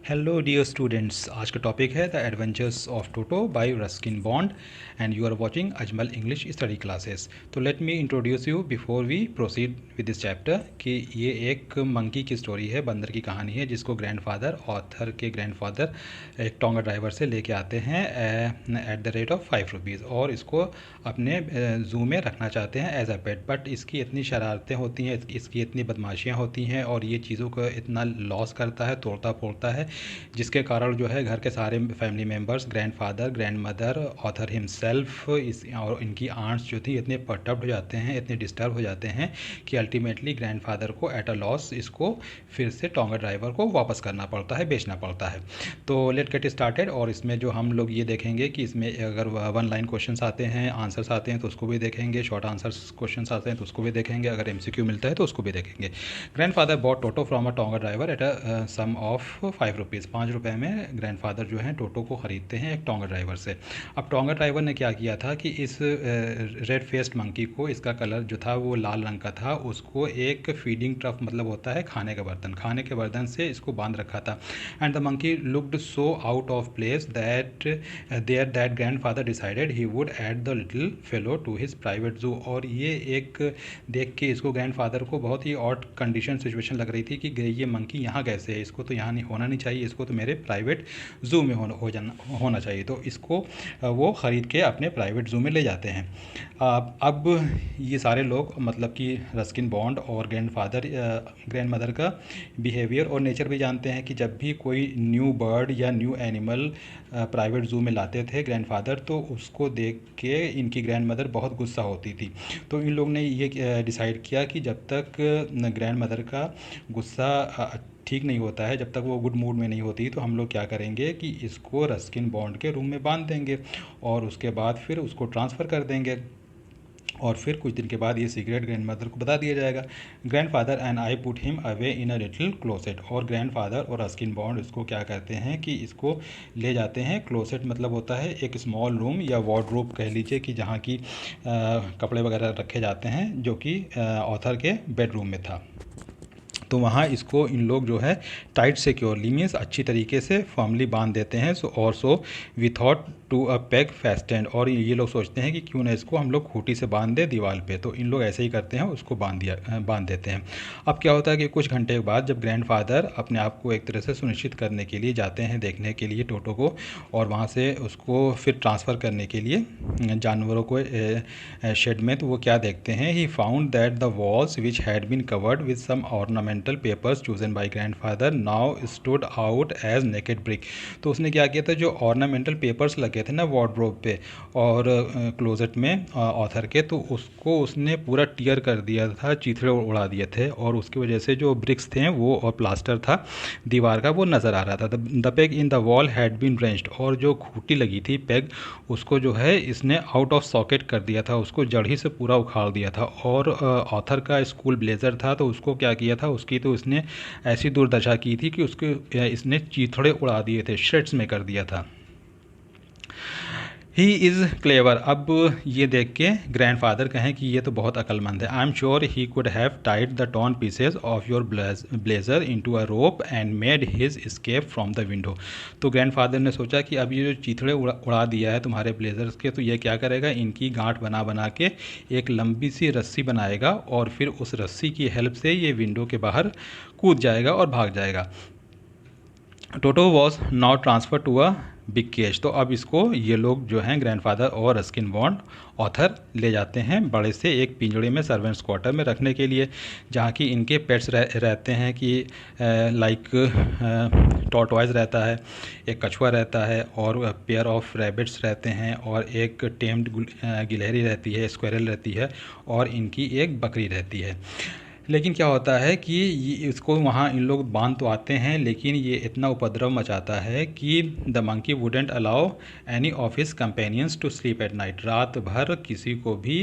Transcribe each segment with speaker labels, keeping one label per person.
Speaker 1: Hello dear students, आज का topic है the adventures of Toto by Ruskin Bond and you are watching Ajmal English study classes. तो let me introduce you before we proceed with this chapter कि ये एक monkey की story है, बंदर की कहानी है, जिसको ग्रैंडफादर, ऑथर के ग्रैंडफादर एक टोंगा ड्राइवर से लेके आते हैं at the rate of 5 rupees और इसको अपने ज़ू में रखना चाहते हैं एज अ पेट। बट इसकी इतनी शरारतें होती हैं, इसकी इतनी बदमाशियाँ होती हैं और ये चीज़ों को इतना लॉस करता है, तोड़ता फोड़ता है, जिसके कारण जो है घर के सारे family members, grandfather, grandmother, author himself इस और इनकी आंट्स जो थी इतने पर्टर्ब्ड हो जाते हैं, इतने डिस्टर्ब हो जाते हैं कि अल्टीमेटली ग्रैंडफादर को एट अ लॉस इसको फिर से टोंगा ड्राइवर को वापस करना पड़ता है, बेचना पड़ता है। तो लेट गेट स्टार्टेड। और इसमें जो हम लोग ये देखेंगे कि इसमें अगर वन लाइन क्वेश्चंस आते हैं, आंसर्स आते हैं तो उसको भी देखेंगे, शॉर्ट आंसर्स क्वेश्चंस आते हैं तो उसको भी देखेंगे, अगर एमसीक्यू मिलता है तो उसको भी देखेंगे। Grandfather bought Toto from a tonga driver at a sum of 5 rupees. 5 रुपये में ग्रैंडफादर जो है टोटो को ख़रीदते हैं एक टोंगा ड्राइवर से। अब टोंगा ड्राइवर ने क्या किया था कि इस रेड फेस्ड मंकी को, इसका कलर जो था वो लाल रंग का था, उसको एक फीडिंग ट्रफ मतलब होता है खाने का बर्तन, खाने के बर्तन से इसको बांध रखा था। And the monkey looked so out of place that grandfather decided he would add the little fellow to his private zoo. और ये एक देख के इसको ग्रैंडफादर को बहुत ही ऑड कंडीशन सिचुएशन लग रही थी कि ये मंकी यहाँ कैसे है, इसको तो यहाँ नहीं होना नहीं चाहिए, इसको तो मेरे प्राइवेट ज़ू में होना चाहिए। तो इसको वो ख़रीद के अपने प्राइवेट ज़ू में ले जाते हैं। अब ये सारे लोग मतलब कि रस्किन बॉन्ड और ग्रैंडमदर का बिहेवियर और नेचर भी जानते हैं कि जब भी कोई न्यू बर्ड या न्यू एनिमल प्राइवेट ज़ू में लाते थे ग्रैंडफादर, तो उसको देख के इनकी ग्रैंडमदर बहुत गुस्सा होती थी। तो इन लोग ने ये डिसाइड किया कि जब तक ग्रैंडमदर का गुस्सा ठीक नहीं होता है, जब तक वो गुड मूड में नहीं होती, तो हम लोग क्या करेंगे कि इसको रस्किन बॉन्ड के रूम में बांध देंगे और उसके बाद फिर उसको ट्रांसफ़र कर देंगे और फिर कुछ दिन के बाद ये सीक्रेट ग्रैंडमदर को बता दिया जाएगा। Grandfather and I put him away in a little closet. और ग्रैंडफादर और रस्किन बॉन्ड इसको क्या करते हैं कि इसको ले जाते हैं। क्लोसेट मतलब होता है एक स्मॉल रूम या वार्डरोब कह लीजिए, कि जहाँ की कपड़े वगैरह रखे जाते हैं, जो कि ऑथर के बेडरूम में था। तो वहाँ इसको इन लोग जो है टाइट सिक्योरली मीन्स अच्छी तरीके से फर्मली बांध देते हैं। So we thought to a peg fastened. और ये लोग सोचते हैं कि क्यों ना इसको हम लोग खूंटी से बांध दे दीवार पे। तो इन लोग ऐसे ही करते हैं, उसको बांध देते हैं। अब क्या होता है कि कुछ घंटे के बाद जब ग्रैंडफादर अपने आप को एक तरह से सुनिश्चित करने के लिए जाते हैं देखने के लिए टोटो को, और वहाँ से उसको फिर ट्रांसफ़र करने के लिए जानवरों को शेड में, तो वो क्या देखते हैं, he found that the walls which had been covered with some ornamental papers chosen by grandfather now stood out as naked brick. तो उसने क्या किया था, जो ऑर्नामेंटल पेपर्स लगे थे ना वार्डरोब पे और क्लोजेट में ऑथर के, तो उसको उसने पूरा टीयर कर दिया था, चीथड़े उड़ा दिए थे, और उसकी वजह से जो ब्रिक्स थे वो और प्लास्टर था दीवार का वो नज़र आ रहा था। The peg in the wall had been wrenched. और जो खूंटी लगी थी पेग, उसको जो है इसने आउट ऑफ सॉकेट कर दिया था, उसको जड़ ही से पूरा उखाड़ दिया था। और ऑथर का स्कूल ब्लेज़र था, तो उसको क्या किया था, उसकी तो इसने ऐसी दुर्दशा की थी कि उसके इसने चीथड़े उड़ा दिए थे, श्रेड्स में कर दिया था। He is clever. अब ये देख के ग्रैंडफादर कहें कि ये तो बहुत अक्लमंद है। I am sure he could have tied the torn pieces of your blazer into a rope and made his escape from the window. तो ग्रैंडफादर ने सोचा कि अब ये जो चीथड़े उड़ा दिया है तुम्हारे ब्लेजर्स के, तो ये क्या करेगा, इनकी गांठ बना बना के एक लंबी सी रस्सी बनाएगा और फिर उस रस्सी की हेल्प से ये विंडो के बाहर कूद जाएगा और भाग जाएगा। Toto was now transfer to a big cage. तो अब इसको ये लोग जो हैं ग्रैंडफादर और रस्किन बॉन्ड ऑथर ले जाते हैं बड़े से एक पिंजड़े में, सर्वेंट्स क्वार्टर में रखने के लिए, जहाँ की इनके पेट्स रहते हैं कि लाइक टॉर्टवाइज रहता है, एक कछुआ रहता है, और पेयर ऑफ रैबिट्स रहते हैं, और एक टेम्ड गिलहरी रहती है, स्क्वायरल रहती है, और इनकी एक बकरी रहती है। लेकिन क्या होता है कि इसको वहाँ इन लोग बांध तो आते हैं, लेकिन ये इतना उपद्रव मचाता है कि the monkey wouldn't allow any of his companions to sleep at night. रात भर किसी को भी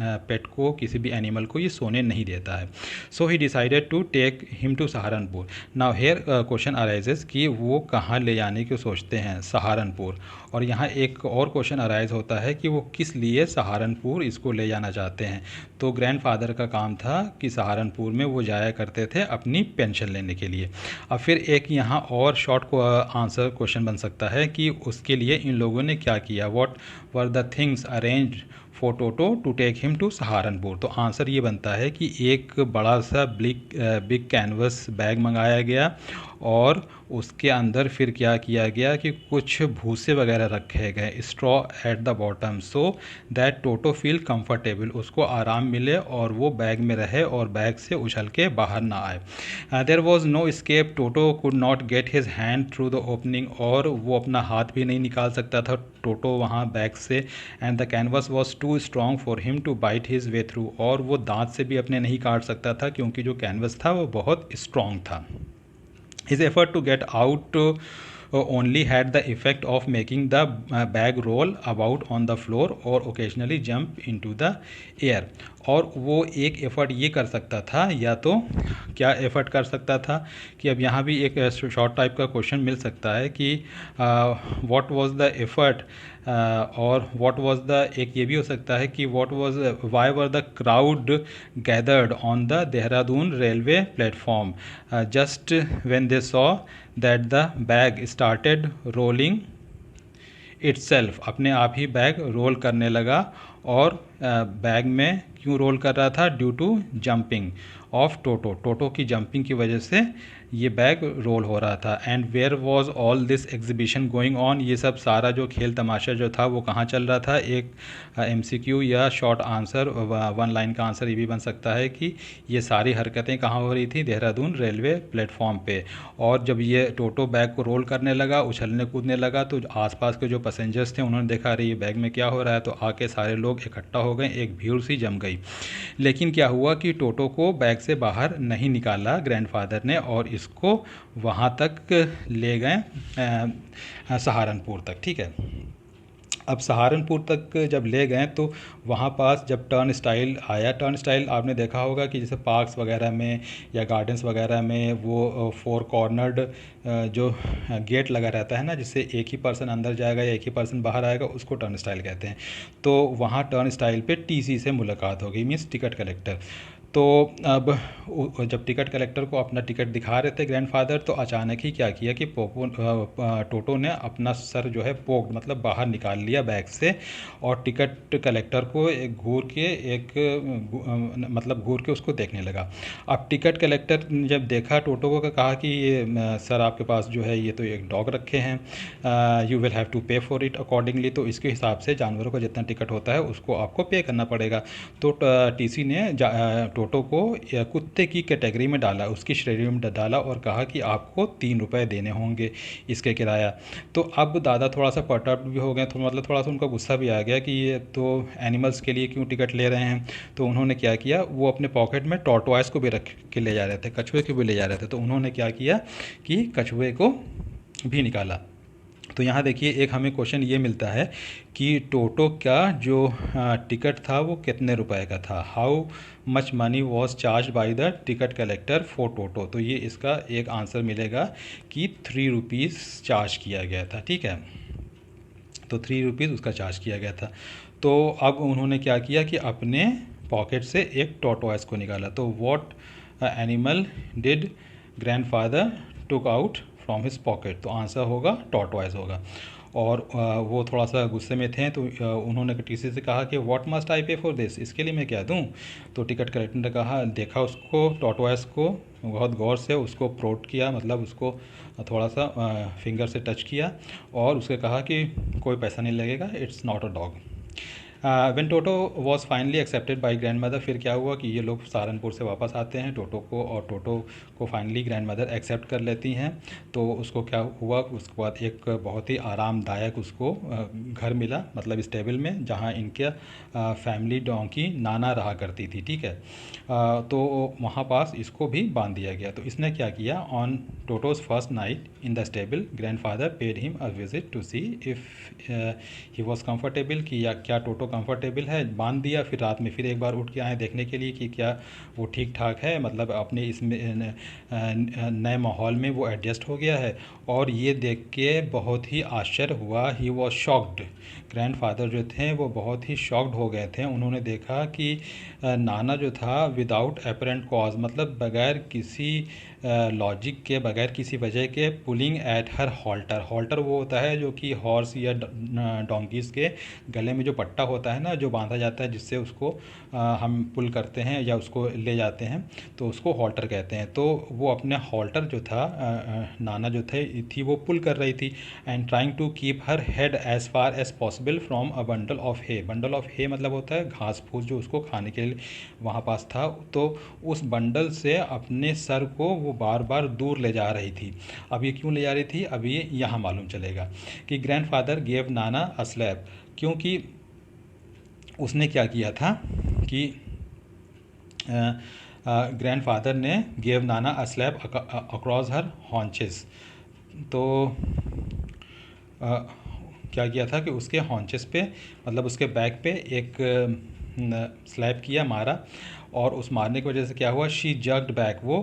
Speaker 1: पेट को, किसी भी एनिमल को ये सोने नहीं देता है. So he decided to take him to Saharanpur. Now here question arises कि वो कहाँ ले जाने की सोचते हैं, सहारनपुर. और यहाँ एक और क्वेश्चन अराइज होता है कि वो किस लिए सहारनपुर इसको ले जाना चाहते हैं. तो ग्रैंडफादर का काम था कि सहारनपुर में वो जाया करते थे अपनी पेंशन लेने के लिए. अब फिर एक यहाँ और शॉर्ट को आंसर क्वेश्चन बन सकता है कि उसके लिए इन लोगों ने क्या किया. What were the things arranged for Toto to take him to Saharanpur. तो आंसर ये बनता है कि एक बड़ा सा बिग कैनवस बैग मंगाया गया और उसके अंदर फिर क्या किया गया कि कुछ भूसे वगैरह रखे गए, straw at the bottom, so that toto feel comfortable, उसको आराम मिले और वो बैग में रहे और बैग से उछल के बाहर ना आए. There was no escape, Toto could not get his hand through the opening, और वो अपना हाथ भी नहीं निकाल सकता था टोटो वहाँ बैग से. And the canvas was too strong for him to bite his way through, और वो दांत से भी अपने नहीं काट सकता था क्योंकि जो कैनवस था वो बहुत स्ट्रॉन्ग था. His effort to get out only had the effect of making the bag roll about on the floor or occasionally jump into the air. और वो एक एफ़र्ट ये कर सकता था, या तो क्या एफ़र्ट कर सकता था कि अब यहाँ भी एक शॉर्ट टाइप का क्वेश्चन मिल सकता है कि व्हाट वाज द एफ़र्ट, और व्हाट वाज द, एक ये भी हो सकता है कि what was why were the crowd gathered on the Dehradun railway platform just when they saw that the bag started rolling itself. अपने आप ही बैग रोल करने लगा. और बैग में क्यों रोल कर रहा था, due to jumping of Toto, Toto की जंपिंग की वजह से ये बैग रोल हो रहा था. And where was all this exhibition going on, ये सब सारा जो खेल तमाशा जो था वो कहाँ चल रहा था. एक MCQ या शॉर्ट आंसर, वन लाइन का आंसर ये भी बन सकता है कि ये सारी हरकतें कहाँ हो रही थी, देहरादून रेलवे प्लेटफॉर्म पे. और जब ये टोटो बैग को रोल करने लगा, उछलने कूदने लगा, तो आसपास के जो पैसेंजर्स थे उन्होंने देखा अरे ये बैग में क्या हो रहा है, तो आके सारे लोग इकट्ठा हो गए, एक भीड़ सी जम गई. लेकिन क्या हुआ कि टोटो को बैग से बाहर नहीं निकाला ग्रैंडफादर ने, और इसको वहाँ तक ले गए सहारनपुर तक. ठीक है, अब सहारनपुर तक जब ले गए तो वहाँ पास जब टर्न स्टाइल आया, टर्न स्टाइल आपने देखा होगा कि जैसे पार्क्स वगैरह में या गार्डन्स वगैरह में वो 4 कॉर्नर्ड जो गेट लगा रहता है ना, जिससे एक ही पर्सन अंदर जाएगा या एक ही पर्सन बाहर आएगा, उसको टर्न स्टाइल कहते हैं. तो वहाँ टर्न स्टाइल पे TC से मुलाकात हो गई, मीन्स टिकट कलेक्टर. तो अब जब टिकट कलेक्टर को अपना टिकट दिखा रहे थे ग्रैंडफादर, तो अचानक ही क्या किया कि टोटो ने अपना सर जो है पोक्ड, मतलब बाहर निकाल लिया बैग से, और टिकट कलेक्टर को मतलब घूर के उसको देखने लगा. अब टिकट कलेक्टर ने जब देखा टोटो को, कहा कि ये सर आपके पास जो है ये तो एक डॉग रखे हैं, यू विल हैव टू पे फॉर इट अकॉर्डिंगली, तो इसके हिसाब से जानवरों का जितना टिकट होता है उसको आपको पे करना पड़ेगा. तो TC ने टोटो को कुत्ते की कैटेगरी में डाला, उसकी श्रेणी में डाला, और कहा कि आपको 3 रुपये देने होंगे इसके किराया. तो अब दादा थोड़ा सा पर्टर्ब भी हो गए, तो मतलब थोड़ा सा उनका गुस्सा भी आ गया कि ये तो एनिमल्स के लिए क्यों टिकट ले रहे हैं. तो उन्होंने क्या किया, वो अपने पॉकेट में टॉर्टोइस को भी रख के ले जा रहे थे, कछुए को भी ले जा रहे थे. तो उन्होंने क्या किया कि कछुए को भी निकाला. तो यहाँ देखिए एक हमें क्वेश्चन ये मिलता है कि टोटो का जो टिकट था वो कितने रुपए का था. How much money was charge by the ticket collector for Toto. तो ये इसका एक आंसर मिलेगा कि 3 रुपीज़ चार्ज किया गया था. ठीक है, तो 3 रुपीज़ उसका चार्ज किया गया था. तो अब उन्होंने क्या किया कि अपने पॉकेट से एक टॉर्टोइस को निकाला. तो what animal did grandfather took out from his pocket. तो आंसर होगा टॉर्टोइस होगा. और वो थोड़ा सा गुस्से में थे, तो उन्होंने TC से कहा कि व्हाट मस्ट आई पे फॉर दिस, इसके लिए मैं क्या दूं. तो टिकट कलेक्टर ने कहा, देखा उसको टॉर्टोइस को बहुत गौर से, उसको प्रोट किया, मतलब उसको थोड़ा सा फिंगर से टच किया, और उसके कहा कि कोई पैसा नहीं लगेगा, it's not a dog. When Toto was finally accepted by grand mother, फिर क्या हुआ कि ये लोग सहारनपुर से वापस आते हैं टोटो को, और टोटो को फाइनली ग्रैंड मदर एक्सेप्ट कर लेती हैं. तो उसको क्या हुआ, उसके बाद एक बहुत ही आरामदायक उसको घर मिला, मतलब स्टेबल में, जहाँ इनके फैमिली डोंकी नाना रहा करती थी. ठीक है, तो वहाँ पास इसको भी बांध दिया गया. तो इसने क्या किया, on Toto's first night in the stable grandfather paid him a visit to see if he was comfortable, कि या क्या टोटो कंफर्टेबल है, बांध दिया। फिर रात में फिर एक बार उठ के आए देखने के लिए कि क्या वो ठीक ठाक है, मतलब अपने इसमें नए माहौल में वो एडजस्ट हो गया है। और ये देख के बहुत ही आश्चर्य हुआ, ही वॉज शॉक्ड। ग्रैंडफादर जो थे वो बहुत ही शॉक्ड हो गए थे। उन्होंने देखा कि नाना जो था विदाउट अपरेंट कॉज, मतलब बगैर किसी लॉजिक के, बगैर किसी वजह के, pulling at her halter. Halter वो होता है जो कि हॉर्स या डोंकीज़ के गले में जो पट्टा होता है ना, जो बांधा जाता है जिससे उसको हम पुल करते हैं या उसको ले जाते हैं, तो उसको हॉल्टर कहते हैं। तो वो अपने हॉल्टर जो था नाना जो थी वो पुल कर रही थी, and trying to keep her head as far as possible from a bundle of hay. Bundle of hay मतलब होता है घास फूस जो उसको खाने के लिए वहाँ पास था, तो उस बंडल से अपने सर को वो बार बार दूर ले जा रही थी। अब ये क्यों ले जा रही थी, अब ये यहाँ मालूम चलेगा कि grandfather gave Nana a slap, क्योंकि उसने क्या किया था कि ग्रैंडफादर ने gave Nana a slap across her haunches. तो क्या किया था कि उसके हॉन्चेस पे, मतलब उसके बैक पे एक स्लैप किया, मारा। और उस मारने की वजह से क्या हुआ, शी जग्ड बैक, वो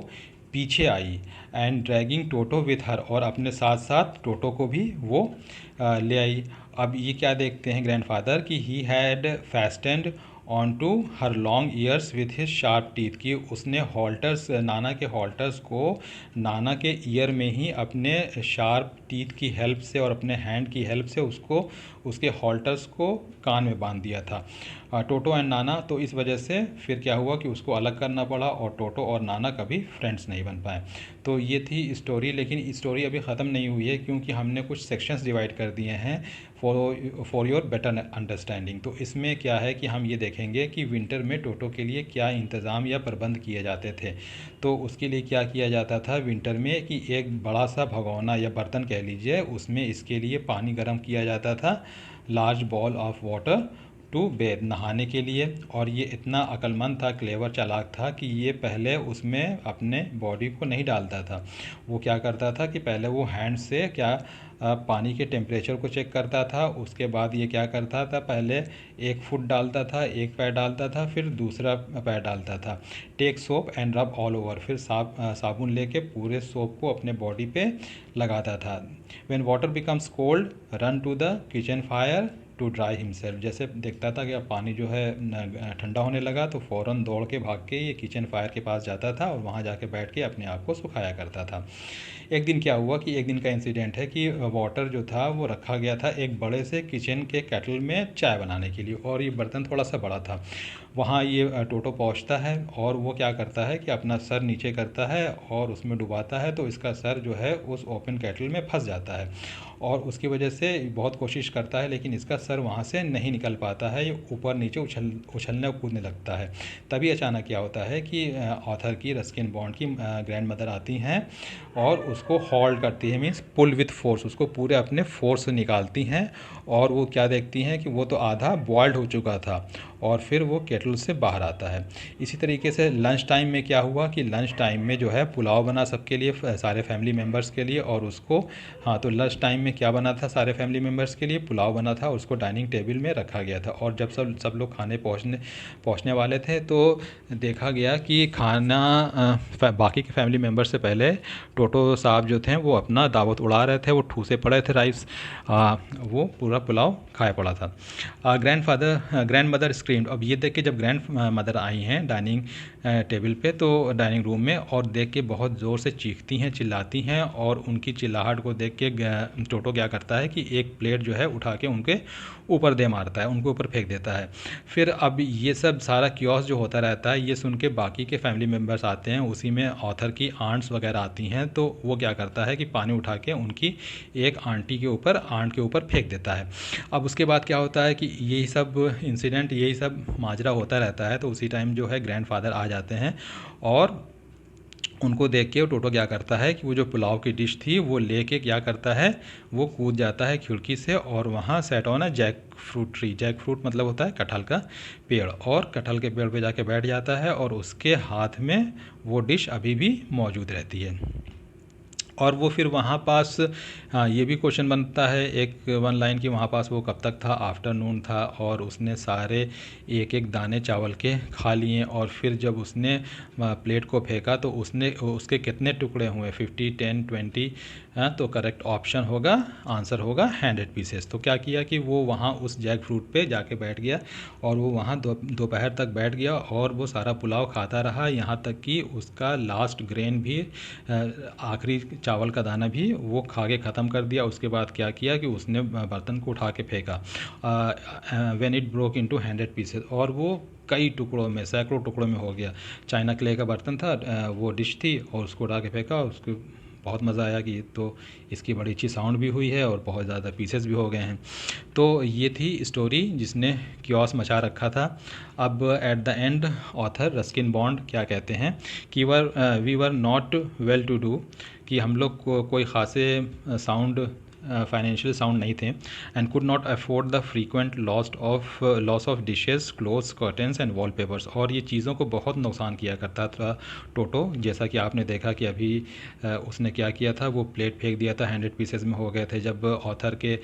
Speaker 1: पीछे आई, and dragging Toto with her, और अपने साथ साथ टोटो को भी वो ले आई। अब ये क्या देखते हैं ग्रैंडफादर कि he had fastened on to her long ears with his sharp teeth, कि उसने हॉल्टर्स, नाना के हॉल्टर्स को नाना के ईयर में ही अपने शार्प टीथ की हेल्प से और अपने हैंड की हेल्प से उसको, उसके हॉल्टर्स को कान में बांध दिया था, टोटो एंड नाना। तो इस वजह से फिर क्या हुआ कि उसको अलग करना पड़ा, और टोटो और नाना कभी फ्रेंड्स नहीं बन पाए। तो ये थी स्टोरी, लेकिन स्टोरी अभी ख़त्म नहीं हुई है, क्योंकि हमने कुछ सेक्शंस डिवाइड कर दिए हैं फॉर योर बेटर अंडरस्टैंडिंग। तो इसमें क्या है कि हम ये देखेंगे कि विंटर में टोटो के लिए क्या इंतज़ाम या प्रबंध किए जाते थे। तो उसके लिए क्या किया जाता था विंटर में कि एक बड़ा सा भगोना या बर्तन कह लीजिए, उसमें इसके लिए पानी गर्म किया जाता था, large bowl of water to bathe, नहाने के लिए। और ये इतना अक्लमंद था, क्लेवर, चालाक था कि ये पहले उसमें अपने बॉडी को नहीं डालता था। वो क्या करता था कि पहले वो हैंड से क्या पानी के टेम्परेचर को चेक करता था। उसके बाद ये क्या करता था, पहले एक फुट डालता था, एक पैर डालता था, फिर दूसरा पैर डालता था। Take soap and rub all over, फिर साबुन लेके पूरे सोप को अपने बॉडी पे लगाता था। When water becomes cold run to the kitchen fire to dry himself, जैसे देखता था कि अब पानी जो है ठंडा होने लगा तो फ़ौरन दौड़ के भाग के ये किचन फायर के पास जाता था और वहाँ जाके बैठ के अपने आप को सुखाया करता था। एक दिन क्या हुआ कि एक दिन का इंसिडेंट है कि वाटर जो था वो रखा गया था एक बड़े से किचन के केटल में चाय बनाने के लिए, और ये बर्तन थोड़ा सा बड़ा था। वहाँ ये टोटो पहुँचता है और वो क्या करता है कि अपना सर नीचे करता है और उसमें डुबाता है, तो इसका सर जो है उस ओपन केटल में फंस जाता है, और उसकी वजह से बहुत कोशिश करता है लेकिन इसका सर वहाँ से नहीं निकल पाता है, ये ऊपर नीचे उछलने और कूदने लगता है। तभी अचानक क्या होता है कि ऑथर की, रस्किन बॉन्ड की ग्रैंड मदर आती हैं और उसको होल्ड करती है, मीन्स पुल विथ फोर्स, उसको पूरे अपने फोर्स से निकालती हैं। और वो क्या देखती हैं कि वो तो आधा बॉइल्ड हो चुका था, और फिर वो केटल से बाहर आता है। इसी तरीके से लंच टाइम में क्या हुआ कि लंच टाइम में जो है पुलाव बना सबके लिए, सारे फैमिली मेम्बर्स के लिए, और उसको, हाँ, तो लंच टाइम में क्या बना था, सारे फैमिली मेम्बर्स के लिए पुलाव बना था, उसको डाइनिंग टेबल में रखा गया था। और जब सब लोग खाने पहुँचने वाले थे तो देखा गया कि खाना बाकी के फैमिली मेम्बर से पहले टोटो साहब जो थे वो अपना दावत उड़ा रहे थे, वो ठूसे पड़े थे राइस, वो पूरा पुलाव खाया पड़ा था। Grand mother screamed. अब ये देख के जब ग्रैंड मदर आई हैं डाइनिंग टेबल पे, तो डाइनिंग रूम में, और देख के बहुत ज़ोर से चीखती हैं, चिल्लाती हैं, और उनकी चिल्लाहट को देख के टोटो क्या करता है कि एक प्लेट जो है उठा के उनके ऊपर दे मारता है, उनके ऊपर फेंक देता है। फिर अब ये सब सारा क्योस जो होता रहता है, ये सुन के बाकी के फैमिली मेम्बर्स आते हैं, उसी में ऑथर की आंट्स वगैरह आती हैं, तो वो क्या करता है कि पानी उठा के उनकी एक आंट के ऊपर फेंक देता है। अब उसके बाद क्या होता है कि यही सब इंसिडेंट, यही सब माजरा होता रहता है। तो उसी टाइम जो है ग्रैंडफादर आ जाते हैं, और उनको देख के टोटो क्या करता है कि वो जो पुलाव की डिश थी वो लेके क्या करता है, वो कूद जाता है खिड़की से, और वहाँ सेट ऑन है jackfruit tree. Jackfruit मतलब होता है कटहल का पेड़, और कटहल के पेड़ पे जाके बैठ जाता है, और उसके हाथ में वो डिश अभी भी मौजूद रहती है। और वो फिर वहाँ पास ये भी क्वेश्चन बनता है एक वन लाइन की, वहाँ पास वो कब तक था, आफ्टरनून था, और उसने सारे एक एक दाने चावल के खा लिए, और फिर जब उसने प्लेट को फेंका तो उसने उसके कितने टुकड़े हुए, 50, 10, 20। तो करेक्ट ऑप्शन होगा, आंसर होगा 100 पीसेस। तो क्या किया कि वो वहाँ उस जैक फ्रूट पे जाके बैठ गया, और वो वहाँ दोपहर तक बैठ गया, और वो सारा पुलाव खाता रहा, यहाँ तक कि उसका लास्ट ग्रेन भी, आखिरी चावल का दाना भी वो खा के ख़त्म कर दिया। उसके बाद क्या किया कि उसने बर्तन को उठा के फेंका, when it broke into 100 pieces, और वो कई टुकड़ों में, सैकड़ों टुकड़ों में हो गया। चाइना क्ले का बर्तन था, वो डिश थी, और उसको उठा के फेंका। उसको बहुत मज़ा आया कि तो इसकी बड़ी अच्छी साउंड भी हुई है और बहुत ज़्यादा पीसेस भी हो गए हैं। तो ये थी स्टोरी जिसने क्योस मचा रखा था। अब at the end author Ruskin Bond क्या कहते हैं कि we were not well to do, कि हम लोग को कोई ख़ासे साउंड, फाइनेंशियल साउंड नहीं थे, and could not afford the frequent loss of dishes, clothes, curtains and wallpapers. और ये चीज़ों को बहुत नुकसान किया करता था टोटो। जैसा कि आपने देखा कि अभी उसने क्या किया था, वो प्लेट फेंक दिया था, 100 पीसेस में हो गए थे। जब ऑथर के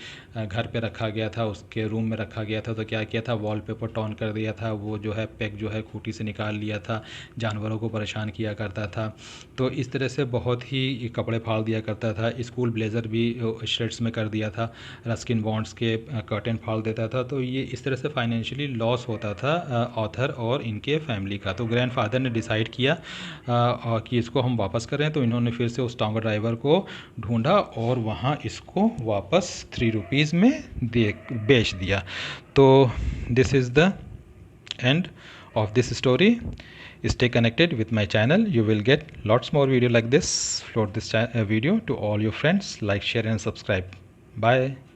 Speaker 1: घर पे रखा गया था, उसके रूम में रखा गया था, तो क्या किया था, वॉलपेपर टॉन कर दिया था, वो जो है पेग जो है खूंटी से निकाल लिया था, जानवरों को परेशान किया करता था। तो इस तरह से बहुत ही कपड़े फाड़ दिया करता था। स्कूल ब्लेज़र भी श्रेड्स में कर दिया था, रस्किन बॉन्ड्स के कर्टन फाड़ देता था। तो ये इस तरह से फाइनेंशियली लॉस होता था ऑथर और इनके फैमिली का। तो ग्रैंडफादर ने डिसाइड किया कि इसको हम वापस करें। तो इन्होंने फिर से उस टांगा ड्राइवर को ढूंढा और वहाँ इसको वापस 3 रुपीज़ में बेच दिया। तो this is the end of this story. Stay connected with my channel. You will get lots more video like this. Upload this video to all your friends. Like, share and subscribe. Bye.